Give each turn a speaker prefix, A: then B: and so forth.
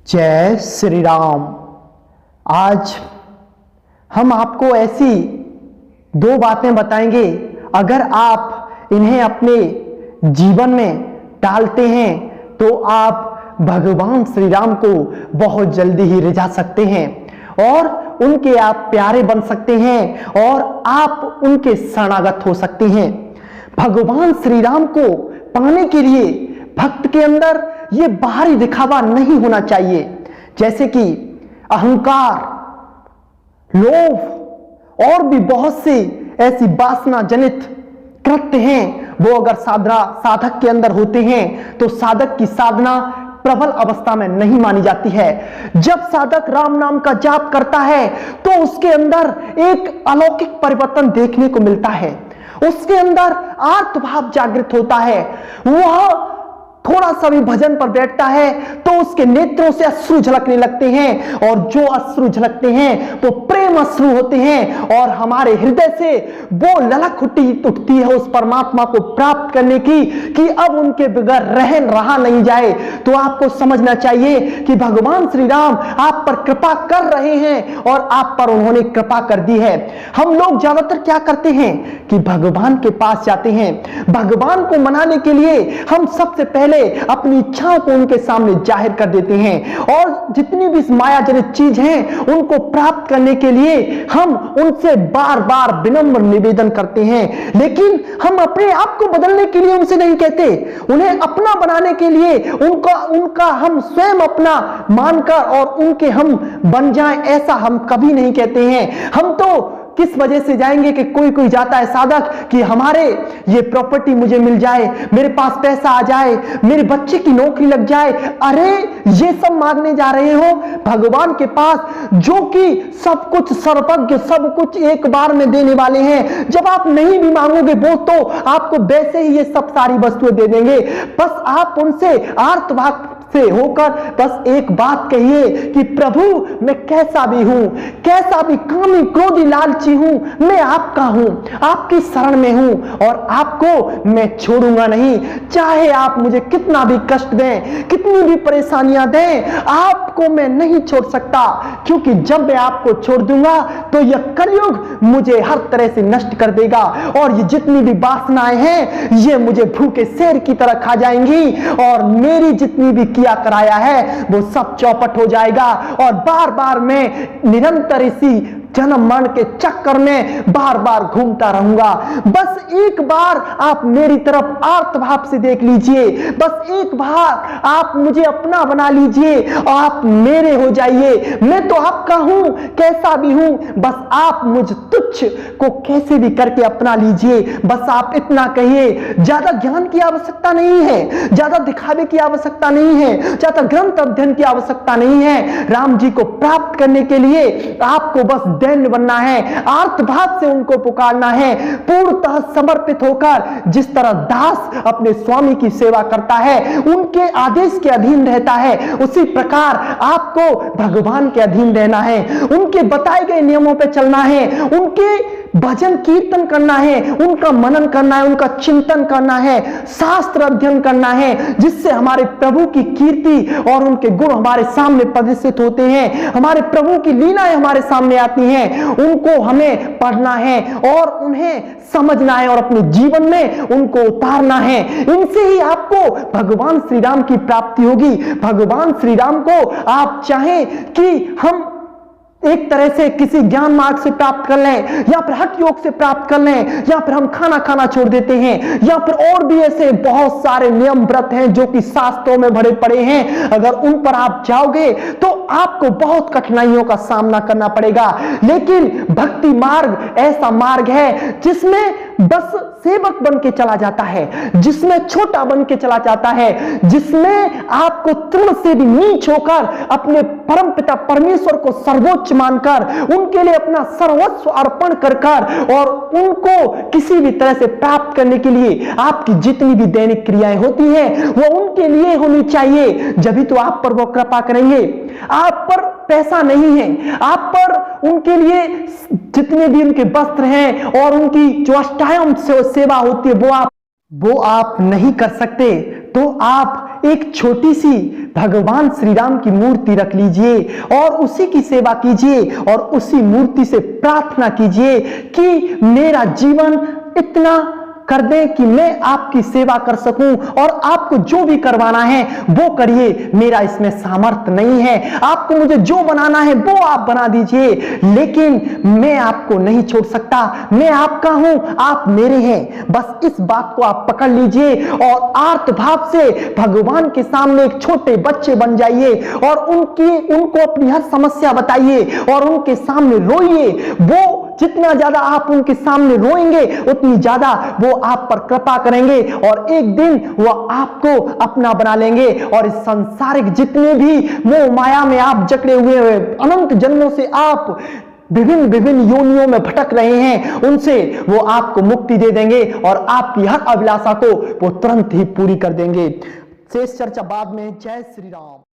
A: जय श्री राम। आज हम आपको ऐसी दो बातें बताएंगे, अगर आप इन्हें अपने जीवन में डालते हैं तो आप भगवान श्री राम को बहुत जल्दी ही रिझा सकते हैं और उनके आप प्यारे बन सकते हैं और आप उनके शरणागत हो सकते हैं। भगवान श्री राम को पाने के लिए भक्त के अंदर ये बाहरी दिखावा नहीं होना चाहिए, जैसे कि अहंकार, लोभ और भी बहुत सी ऐसी वासना जनित कृत्य हैं। वो अगर साधक के अंदर होते हैं तो साधक की साधना प्रबल अवस्था में नहीं मानी जाती है। जब साधक राम नाम का जाप करता है तो उसके अंदर एक अलौकिक परिवर्तन देखने को मिलता है। उसके अंदर आर्तभाव जागृत होता है। वह थोड़ा सा भी भजन पर बैठता है तो उसके नेत्रों से अश्रु झलकने लगते हैं और जो अश्रु झलकते हैं वो प्रेम अश्रु होते हैं और हमारे हृदय से वो ललक उठती है उस परमात्मा को प्राप्त करने की कि अब उनके बगैर रहा नहीं जाए। तो आपको समझना चाहिए कि भगवान श्री राम आप पर कृपा कर रहे हैं और आप पर उन्होंने कृपा कर दी है। हम लोग ज्यादातर क्या करते हैं कि भगवान के पास जाते हैं, भगवान को मनाने के लिए हम सबसे पहले अपनी इच्छाओं को उनके सामने जाहिर कर देते हैं और जितनी भी माया जनित चीज हैं उनको प्राप्त करने के लिए हम उनसे बार बार विनम्र निवेदन करते हैं, लेकिन हम अपने आप को बदलने के लिए उनसे नहीं कहते। उन्हें अपना बनाने के लिए उनका हम स्वयं अपना मानकर और उनके हम बन जाएं, ऐसा हम कभी नहीं कहते हैं। हम तो किस वजह से जाएंगे कि कोई जाता है साधक कि हमारे ये प्रॉपर्टी मुझे मिल जाए, मेरे पास पैसा आ जाए, मेरे बच्चे की नौकरी लग जाए। अरे ये सब मांगने जा रहे हो भगवान के पास जो कि सब कुछ सर्वज्ञ, सब कुछ एक बार में देने वाले हैं। जब आप नहीं भी मांगोगे वो तो आपको वैसे ही ये सब सारी वस्तुएं दे देंगे। बस आप उनसे आर्तभाव से होकर बस एक बात कहिए कि प्रभु मैं कैसा भी हूं, कैसा भी कामी क्रोधी लालची हूं, मैं आपका हूं, आपकी शरण में हूं और आपको मैं छोड़ूंगा नहीं। चाहे आप मुझे कितना भी कष्ट दें, कितनी भी परेशानियां दें, आपको मैं नहीं छोड़ सकता, क्योंकि जब मैं आपको छोड़ दूंगा तो यह कलयुग मुझे हर तरह से नष्ट कर देगा और ये जितनी भी वासनाएं हैं ये मुझे भूखे शेर की तरह खा जाएंगी और मेरी जितनी भी किया कराया है वो सब चौपट हो जाएगा और बार बार मैं निरंतर इसी जन्म मरण के चक्कर में बार बार घूमता रहूंगा। बस एक बार आप मेरी तरफ आर्तभाव से देख लीजिए, बस एक बार आप मुझे अपना बना लीजिए और आप मेरे हो जाइए। मैं तो आपका हूं, कैसा भी हूं, बस आप मुझ तुच्छ को कैसे भी करके अपना लीजिए। बस आप इतना कहिए। ज्यादा ज्ञान की आवश्यकता नहीं है, ज्यादा दिखावे की आवश्यकता नहीं है, ज्यादा ग्रंथ अध्ययन की आवश्यकता नहीं है। राम जी को प्राप्त करने के लिए आपको बस दैन्य बनना है, आर्तभाव से उनको पुकारना है, पूर्णतः समर्पित होकर। जिस तरह दास अपने स्वामी की सेवा करता है, उनके आदेश के अधीन रहता है, उसी प्रकार आपको भगवान के अधीन रहना है, उनके बताए गए नियमों पर चलना है, उनके भजन कीर्तन करना है, उनका मनन करना है, उनका चिंतन करना है, शास्त्र अध्ययन करना है, जिससे हमारे प्रभु की कीर्ति और उनके गुण हमारे सामने प्रदर्शित होते हैं। हमारे प्रभु की लीलाएं हमारे सामने आती हैं, उनको हमें पढ़ना है और उन्हें समझना है और अपने जीवन में उनको उतारना है। इनसे ही आपको भगवान श्री राम की प्राप्ति होगी। भगवान श्री राम को आप चाहें कि हम एक तरह से किसी ज्ञान मार्ग से प्राप्त कर लें या फिर हठ योग से प्राप्त कर लें या फिर हम खाना खाना छोड़ देते हैं या फिर और भी ऐसे बहुत सारे नियम व्रत हैं जो कि शास्त्रों में भरे पड़े हैं। अगर उन पर आप जाओगे तो आपको बहुत कठिनाइयों का सामना करना पड़ेगा। लेकिन भक्ति मार्ग ऐसा मार्ग है जिसमें बस सेवक बन के चला जाता है, जिसमें छोटा बन के चला जाता है, जिसमें आपको तृण से भी नीच होकर अपने परमपिता परमेश्वर को सर्वोच्च मानकर उनके लिए अपना सर्वस्व अर्पण कर और उनको किसी भी तरह से प्राप्त करने के लिए आपकी जितनी भी दैनिक क्रियाएं होती हैं वो उनके लिए होनी चाहिए। जब तो आप पर वो कृपा करेंगे। आप पर पैसा नहीं है, आप पर उनके लिए जितने भी उनके वस्त्र हैं और उनकी जो अष्टायम सेवा होती है वो आप नहीं कर सकते, तो आप आप एक छोटी सी भगवान श्री राम की मूर्ति रख लीजिए और उसी की सेवा कीजिए और उसी मूर्ति से प्रार्थना कीजिए कि मेरा जीवन इतना कर दे कि मैं आपकी सेवा कर सकूं और आपको जो भी करवाना है वो करिए। मेरा इसमें सामर्थ्य नहीं है, आपको मुझे जो बनाना है वो आप बना दीजिए, लेकिन मैं आपको नहीं छोड़ सकता। मैं आपका हूं, आप मेरे हैं। बस इस बात को आप पकड़ लीजिए और आर्त भाव से भगवान के सामने एक छोटे बच्चे बन जाइए और उनको अपनी हर समस्या बताइए और उनके सामने रोइए। वो जितना ज्यादा आप उनके सामने रोएंगे उतनी ज्यादा वो आप पर कृपा करेंगे और एक दिन वो आपको अपना बना लेंगे और इस संसारिक जितने भी मोह माया में आप जकड़े हुए अनंत जन्मों से आप विभिन्न विभिन्न योनियों में भटक रहे हैं, उनसे वो आपको मुक्ति दे देंगे और आपकी हर अभिलाषा को वो तुरंत ही पूरी कर देंगे। शेष चर्चा बाद में। जय श्री राम।